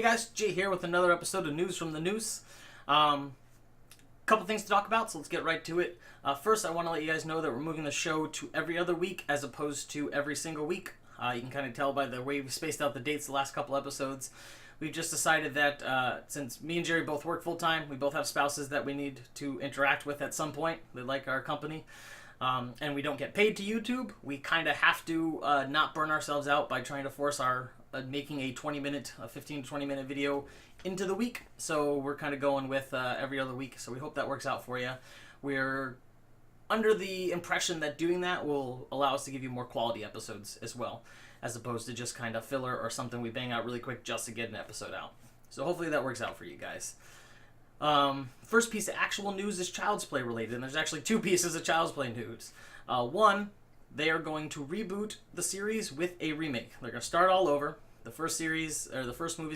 Hey guys, Jay here with another episode of News from the Noose. Couple things to talk about, so let's get right to it. First, I want to let you guys know that we're moving the show to every other week as opposed to every single week. You can kind of tell by the way we've spaced out the dates the last couple episodes. We've just decided that since me and Jerry both work full-time, we both have spouses that we need to interact with at some point. They like our company. And we don't get paid to YouTube. We kind of have to not burn ourselves out by trying to force our making a 15 to 20 minute video into the week. So we're kind of going with every other week. So we hope that works out for you. We're under the impression that doing that will allow us to give you more quality episodes as well, as opposed to just kind of filler or something we bang out really quick just to get an episode out. So hopefully that works out for you guys. First piece of actual news is Child's Play related, and there's actually two pieces of Child's Play news. One, they are going to reboot the series with a remake. They're going to start all over. The first movie is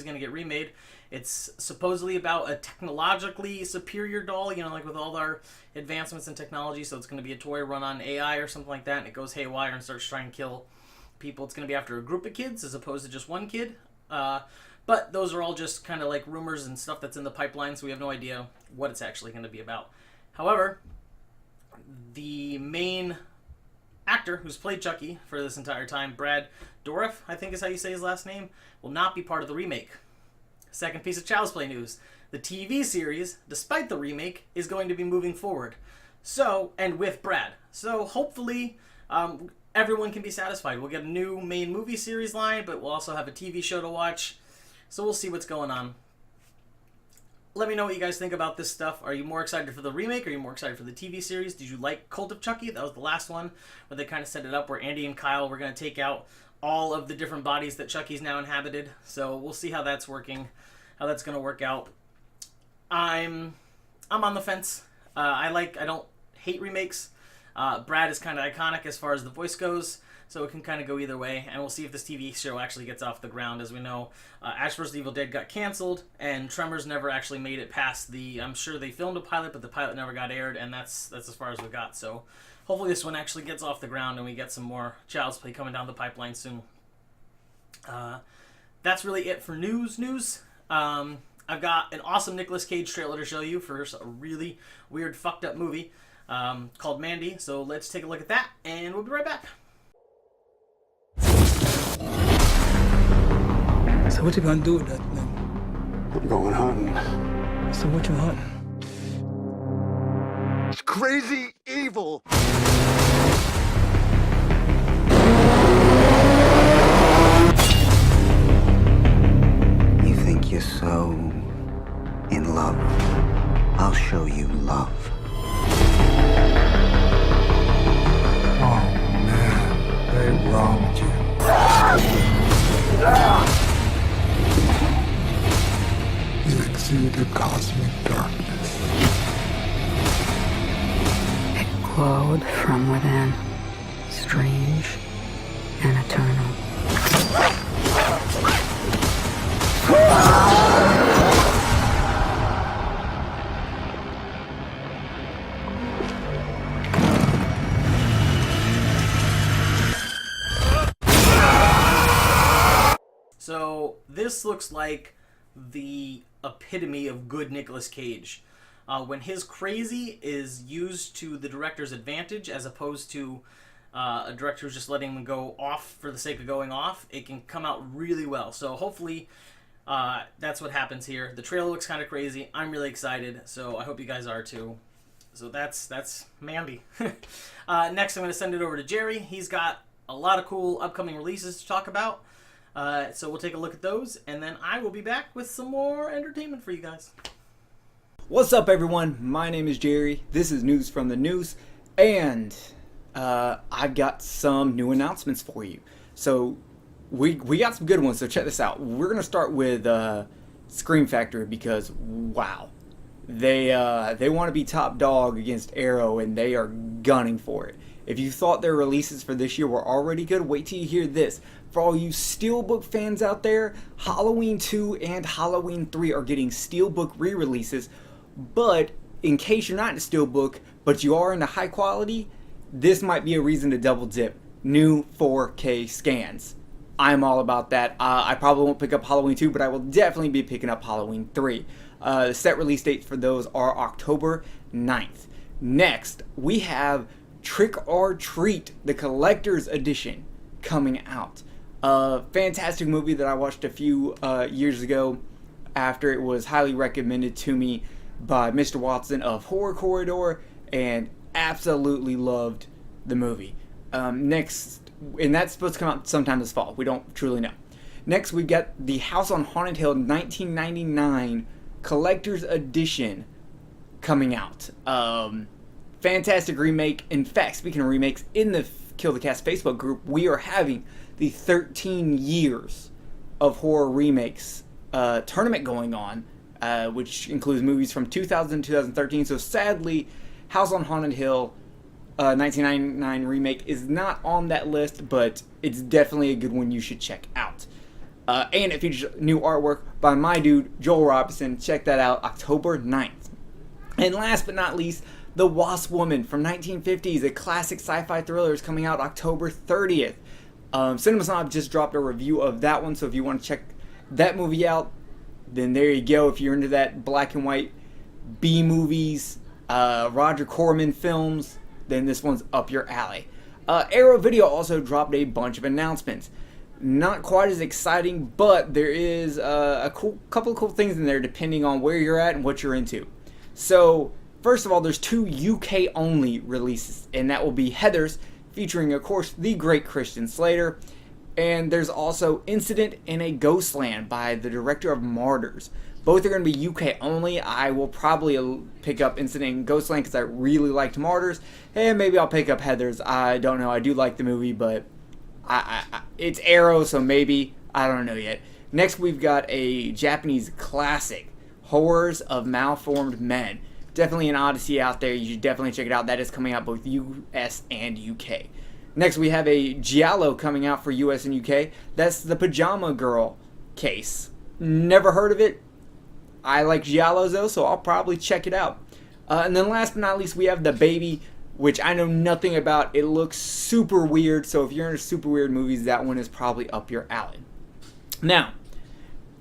going to get remade. It's supposedly about a technologically superior doll, like with all our advancements in technology, so it's going to be a toy run on AI or something like that, and it goes haywire and starts trying to kill people. It's going to be after a group of kids as opposed to just one kid. But those are all just kind of like rumors and stuff that's in the pipeline, so we have no idea what it's actually going to be about. However, the main actor who's played Chucky for this entire time, Brad Dourif, I think is how you say his last name, will not be part of the remake. Second piece of Child's Play news. The TV series, despite the remake, is going to be moving forward. And with Brad. So hopefully everyone can be satisfied. We'll get a new main movie series line, but we'll also have a TV show to watch. So we'll see what's going on. Let me know what you guys think about this stuff. Are you more excited for the remake? Or are you more excited for the TV series? Did you like Cult of Chucky? That was the last one where they kind of set it up where Andy and Kyle were going to take out all of the different bodies that Chucky's now inhabited. So we'll see how that's working, how that's going to work out. I'm on the fence. I don't hate remakes. Brad is kind of iconic as far as the voice goes, so it can kind of go either way, and we'll see if this TV show actually gets off the ground. As we know, Ash vs. Evil Dead got canceled, and Tremors never actually made it past I'm sure they filmed a pilot, but the pilot never got aired, and that's as far as we got. So hopefully this one actually gets off the ground, and we get some more Child's Play coming down the pipeline soon. That's really it for news. I've got an awesome Nicolas Cage trailer to show you for a really weird, fucked up movie called Mandy. So let's take a look at that, and we'll be right back. So what you gonna do with that thing? I'm going hunting. So what you hunting? It's crazy evil. You think you're so in love? I'll show you love. Oh man, they wronged you. You exude a cosmic darkness. It glowed from within, strange and eternal. So this looks like the epitome of good Nicolas Cage. When his crazy is used to the director's advantage as opposed to a director who's just letting him go off for the sake of going off, it can come out really well. So hopefully that's what happens here. The trailer looks kind of crazy. I'm really excited, so I hope you guys are too. So that's Mandy. Next, I'm going to send it over to Jerry. He's got a lot of cool upcoming releases to talk about. So we'll take a look at those, and then I will be back with some more entertainment for you guys. What's up, everyone? My name is Jerry. This is News from the Noose, and I've got some new announcements for you. So we got some good ones, so check this out. We're going to start with Scream Factory because, wow. They want to be top dog against Arrow, and they are gunning for it. If you thought their releases for this year were already good, wait till you hear this. For all you Steelbook fans out there, Halloween 2 and Halloween 3 are getting Steelbook re-releases. But in case you're not into Steelbook, but you are into high quality, this might be a reason to double dip. New 4K scans. I'm all about that. I probably won't pick up Halloween 2, but I will definitely be picking up Halloween 3. The set release dates for those are October 9th. Next, we have Trick or Treat, the collector's edition, coming out. A fantastic movie that I watched a few years ago after it was highly recommended to me by Mr. Watson of Horror Corridor, and absolutely loved the movie. Next, and that's supposed to come out sometime this fall. We don't truly know. Next, we've got the House on Haunted Hill 1999 Collector's Edition coming out. Fantastic remake. In fact, speaking of remakes, in the Kill the Cast Facebook group, we are having the 13 years of horror remakes tournament going on, which includes movies from 2000 to 2013. So sadly, House on Haunted Hill 1999 remake is not on that list, but it's definitely a good one you should check out. And it features new artwork by my dude, Joel Robinson. Check that out, October 9th. And last but not least, The Wasp Woman from 1950s, a classic sci-fi thriller, is coming out October 30th. CinemaSnob just dropped a review of that one, so if you want to check that movie out, then there you go. If you're into that black and white B movies, Roger Corman films, then this one's up your alley. Arrow Video also dropped a bunch of announcements. Not quite as exciting, but there is a couple of cool things in there depending on where you're at and what you're into. So, first of all, there's 2 UK only releases, and that will be Heathers, featuring, of course, the great Christian Slater. And there's also Incident in a Ghostland by the director of Martyrs. Both are going to be UK only. I will probably pick up Incident in Ghostland because I really liked Martyrs. And maybe I'll pick up Heathers. I don't know. I do like the movie, but it's Arrow, so maybe. I don't know yet. Next, we've got a Japanese classic, Horrors of Malformed Men. Definitely an odyssey out there. You should definitely check it out. That is coming out both US and UK. Next, we have a Giallo coming out for US and UK. That's the Pajama Girl case. Never heard of it. I like Giallos though, so I'll probably check it out. And then last but not least, we have The Baby, which I know nothing about. It looks super weird, so if you're into super weird movies, that one is probably up your alley. Now,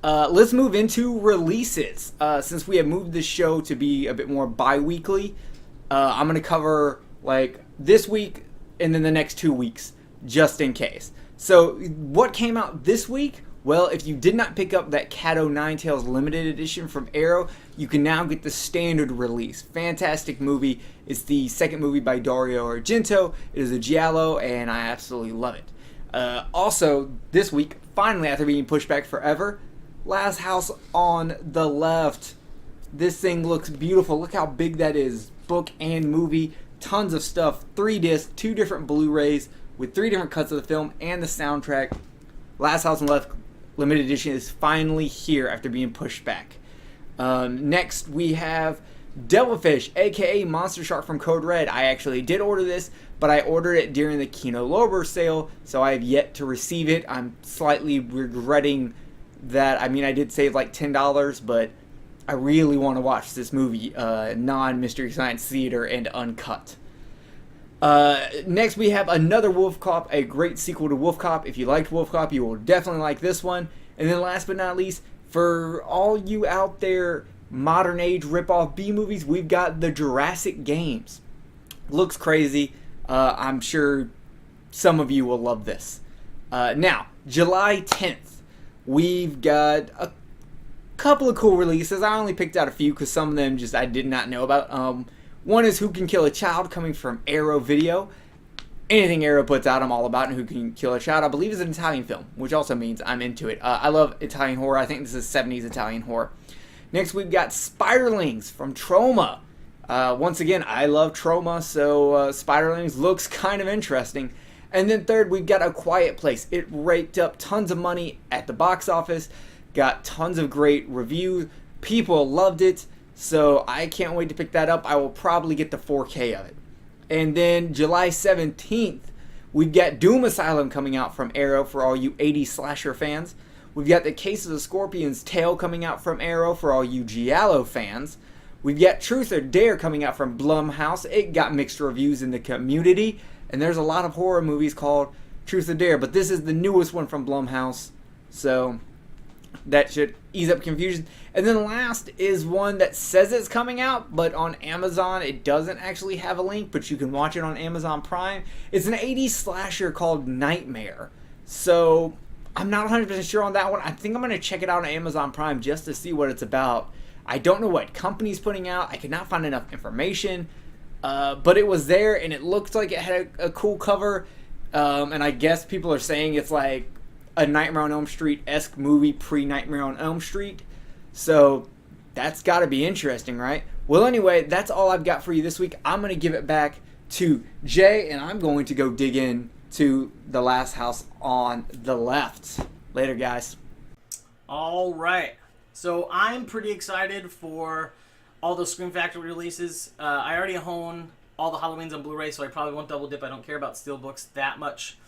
let's move into releases. Since we have moved this show to be a bit more bi-weekly, I'm going to cover like this week and then the next 2 weeks, just in case. So, what came out this week? Well, if you did not pick up that Cat O' limited edition from Arrow, you can now get the standard release. Fantastic movie. It's the second movie by Dario Argento. It is a giallo, and I absolutely love it. Also, this week, finally, after being pushed back forever, Last House on the Left. This thing looks beautiful. Look how big that is. Book and movie. Tons of stuff. 3 discs, 2 different Blu-rays with 3 different cuts of the film and the soundtrack. Last House on the Left limited edition is finally here after being pushed back. Next, we have Devilfish, aka Monster Shark from Code Red. I actually did order this, but I ordered it during the Kino Lorber sale, so I have yet to receive it. I'm slightly regretting that. I mean, I did save like $10, but I really want to watch this movie, non-Mystery Science Theater and uncut. Next, we have another Wolf Cop, a great sequel to Wolf Cop. If you liked Wolf Cop, you will definitely like this one. And then last but not least, for all you out there modern age rip-off B-movies, we've got the Jurassic Games. Looks crazy. I'm sure some of you will love this. Now, July 10th, we've got a couple of cool releases. I only picked out a few because some of them just I did not know about. One is Who Can Kill a Child, coming from Arrow Video. Anything Arrow puts out, I'm all about, and Who Can Kill a Child, I believe, is an Italian film, which also means I'm into it. I love Italian horror. I think this is 70s Italian horror. Next, we've got Spiderlings from Troma. Once again, I love Troma, so Spiderlings looks kind of interesting. And then third, we've got A Quiet Place. It raked up tons of money at the box office, got tons of great reviews. People loved it. So I can't wait to pick that up. I will probably get the 4K of it. And then July 17th, we've got Doom Asylum coming out from Arrow for all you 80s slasher fans. We've got The Case of the Scorpion's Tail coming out from Arrow for all you Giallo fans. We've got Truth or Dare coming out from Blumhouse. It got mixed reviews in the community. And there's a lot of horror movies called Truth or Dare, but this is the newest one from Blumhouse, so that should ease up confusion. And then last is one that says it's coming out, but on Amazon it doesn't actually have a link, but you can watch it on Amazon Prime. It's an 80s slasher called Nightmare. So I'm not 100% sure on that one. I think I'm going to check it out on Amazon Prime just to see what it's about. I don't know what company's putting out. I could not find enough information, but it was there and it looked like it had a cool cover. And I guess people are saying it's like a Nightmare on Elm Street-esque movie pre-Nightmare on Elm Street. So that's got to be interesting, right? Well, anyway, that's all I've got for you this week. I'm going to give it back to Jay, and I'm going to go dig in to The Last House on the Left. Later, guys. All right. So I'm pretty excited for all those Scream Factory releases. I already own all the Halloweens on Blu-ray, so I probably won't double dip. I don't care about Steelbooks that much.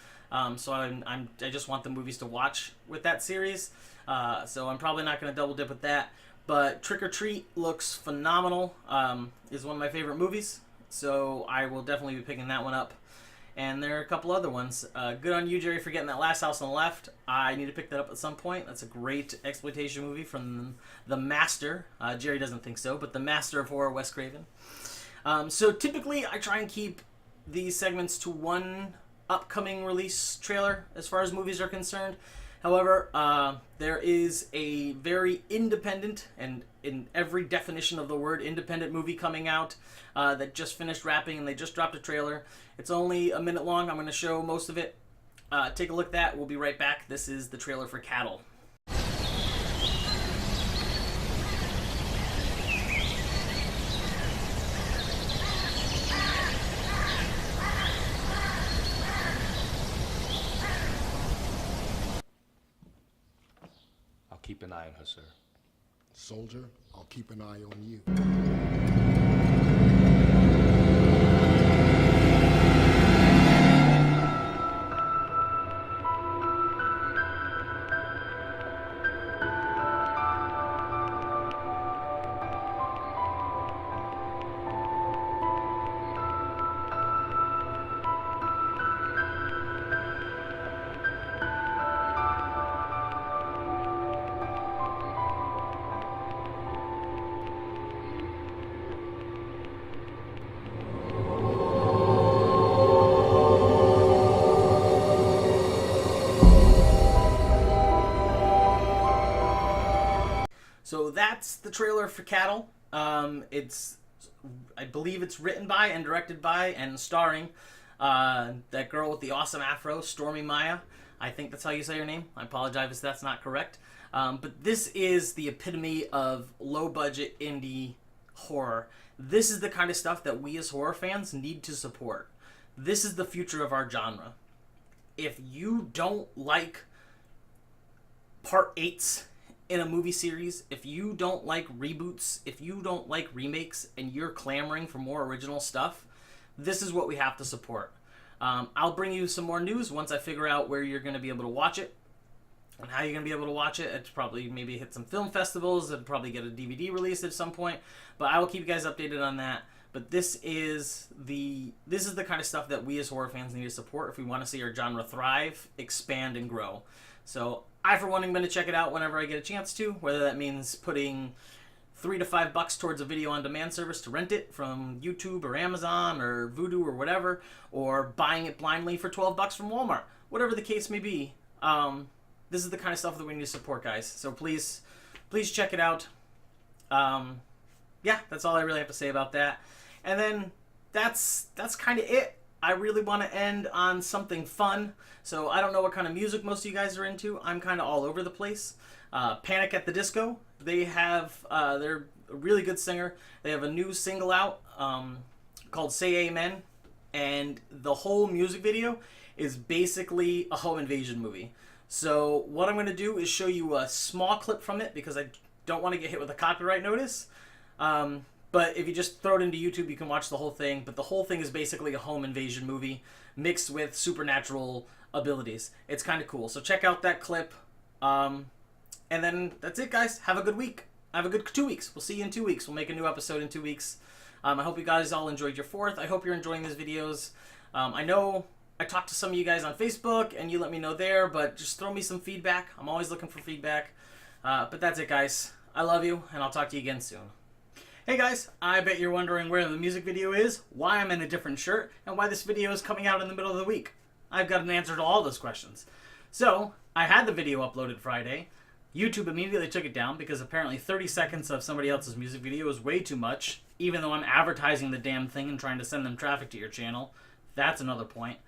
So I just want the movies to watch with that series. So I'm probably not going to double dip with that. But Trick or Treat looks phenomenal. Is one of my favorite movies. So I will definitely be picking that one up. And there are a couple other ones. Good on you, Jerry, for getting that Last House on the Left. I need to pick that up at some point. That's a great exploitation movie from the master. Jerry doesn't think so, but the master of horror, Wes Craven. So typically I try and keep these segments to one upcoming release trailer as far as movies are concerned. However, there is a very independent, and in every definition of the word, independent movie coming out that just finished wrapping, and they just dropped a trailer. It's only a minute long. I'm going to show most of it. Take a look at that. We'll be right back. This is the trailer for Cattle. I'll keep an eye on her, sir. Soldier, I'll keep an eye on you. So that's the trailer for Cattle. I believe it's written by and directed by and starring that girl with the awesome afro, Stormy Maya. I think that's how you say her name. I apologize if that's not correct. But this is the epitome of low-budget indie horror. This is the kind of stuff that we as horror fans need to support. This is the future of our genre. If you don't like Part 8s in a movie series, if you don't like reboots, if you don't like remakes, and you're clamoring for more original stuff, this is what we have to support. I'll bring you some more news once I figure out where you're going to be able to watch it and how you're going to be able to watch it. It's probably maybe hit some film festivals. It'll probably get a DVD release at some point, but I will keep you guys updated on that. But this is the kind of stuff that we as horror fans need to support if we want to see our genre thrive, expand, and grow. So I, for one, am going to check it out whenever I get a chance to, whether that means putting $3 to $5 towards a video on demand service to rent it from YouTube or Amazon or Vudu or whatever, or buying it blindly for $12 from Walmart. Whatever the case may be, this is the kind of stuff that we need to support, guys. So please check it out. Yeah, that's all I really have to say about that. And then that's kind of it. I really want to end on something fun. So I don't know what kind of music most of you guys are into. I'm kind of all over the place. Panic at the Disco. They have, they're a really good singer. They have a new single out called Say Amen. And the whole music video is basically a home invasion movie. So what I'm going to do is show you a small clip from it because I don't want to get hit with a copyright notice. But if you just throw it into YouTube, you can watch the whole thing. But the whole thing is basically a home invasion movie mixed with supernatural abilities. It's kind of cool. So check out that clip. And then that's it, guys. Have a good week. Have a good 2 weeks. We'll see you in 2 weeks. We'll make a new episode in 2 weeks. I hope you guys all enjoyed your 4th. I hope you're enjoying these videos. I know I talked to some of you guys on Facebook, and you let me know there, but just throw me some feedback. I'm always looking for feedback. But that's it, guys. I love you, and I'll talk to you again soon. Hey guys, I bet you're wondering where the music video is, why I'm in a different shirt, and why this video is coming out in the middle of the week. I've got an answer to all those questions. So, I had the video uploaded Friday. YouTube immediately took it down because apparently 30 seconds of somebody else's music video is way too much, even though I'm advertising the damn thing and trying to send them traffic to your channel. That's another point.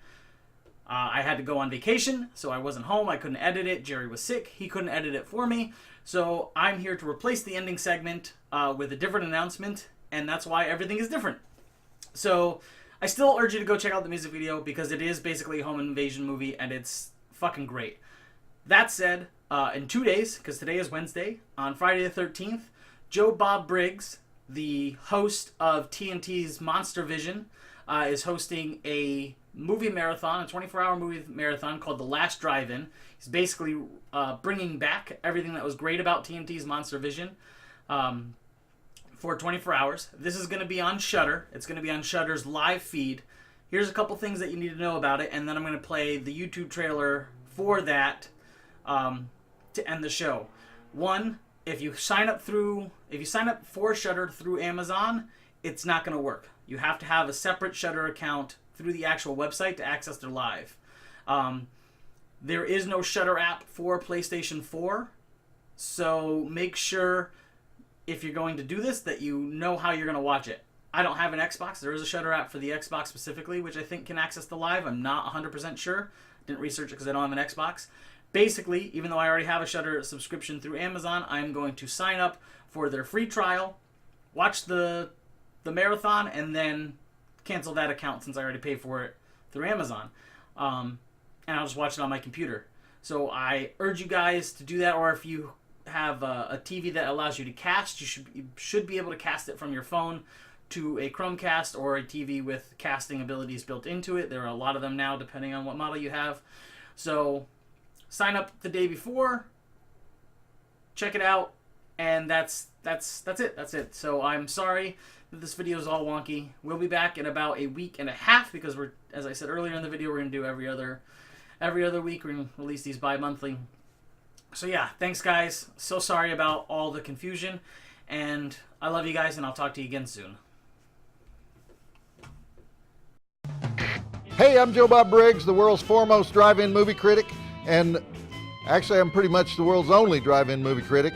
I had to go on vacation, so I wasn't home. I couldn't edit it. Jerry was sick. He couldn't edit it for me. So I'm here to replace the ending segment with a different announcement, and that's why everything is different. So I still urge you to go check out the music video because it is basically a home invasion movie, and it's fucking great. That said, in 2 days, because today is Wednesday, on Friday the 13th, Joe Bob Briggs, the host of TNT's Monster Vision, is hosting a movie marathon, a 24-hour movie marathon called The Last Drive-In. He's basically bringing back everything that was great about TNT's Monster Vision for 24 hours. This is going to be on Shudder. It's going to be on Shudder's live feed. Here's a couple things that you need to know about it, and then I'm going to play the YouTube trailer for that to end the show. One, if you sign up for Shudder through Amazon, it's not going to work. You have to have a separate Shudder account through the actual website to access their live. There is no Shudder app for PlayStation 4, so make sure if you're going to do this that you know how you're going to watch it. I don't have an Xbox. There is a Shudder app for the Xbox specifically, which I think can access the live. I'm not 100% sure. Didn't research it because I don't have an Xbox. Basically, even though I already have a Shudder subscription through Amazon, I'm going to sign up for their free trial, watch the marathon, and then cancel that account since I already paid for it through Amazon. And I'll just watch it on my computer. So I urge you guys to do that, or if you have a TV that allows you to cast, you should be able to cast it from your phone to a Chromecast or a TV with casting abilities built into it. There are a lot of them now, depending on what model you have. So sign up the day before, check it out, and that's it. So I'm sorry that this video is all wonky. We'll be back in about a week and a half because we're, as I said earlier in the video, we're gonna do every other week. We're gonna release these bi-monthly. So yeah, thanks guys. So sorry about all the confusion, and I love you guys, and I'll talk to you again soon. Hey, I'm Joe Bob Briggs, the world's foremost drive-in movie critic, and actually I'm pretty much the world's only drive-in movie critic.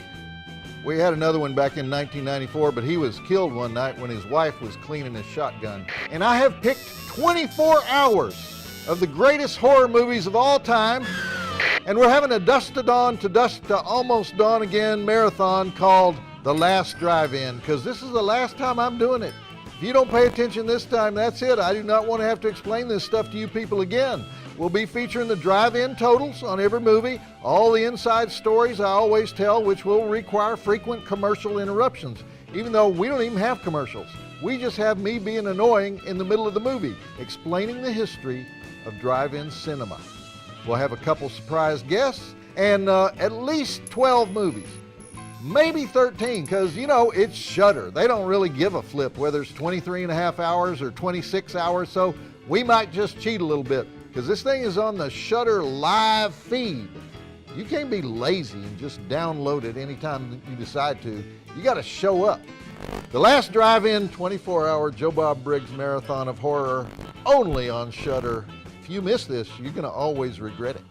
We had another one back in 1994, but he was killed one night when his wife was cleaning his shotgun. And I have picked 24 hours of the greatest horror movies of all time, and we're having a dusk to dawn to dusk to almost dawn again marathon called The Last Drive-In, because this is the last time I'm doing it. If you don't pay attention this time, that's it. I do not want to have to explain this stuff to you people again. We'll be featuring the drive-in totals on every movie, all the inside stories I always tell, which will require frequent commercial interruptions, even though we don't even have commercials. We just have me being annoying in the middle of the movie, explaining the history of drive-in cinema. We'll have a couple surprise guests and at least 12 movies. Maybe 13, because, you know, it's Shudder. They don't really give a flip whether it's 23 and a half hours or 26 hours, so we might just cheat a little bit, because this thing is on the Shudder live feed. You can't be lazy and just download it anytime you decide to. You got to show up. The Last Drive-In 24-hour Joe Bob Briggs marathon of horror, only on Shudder. If you miss this, you're going to always regret it.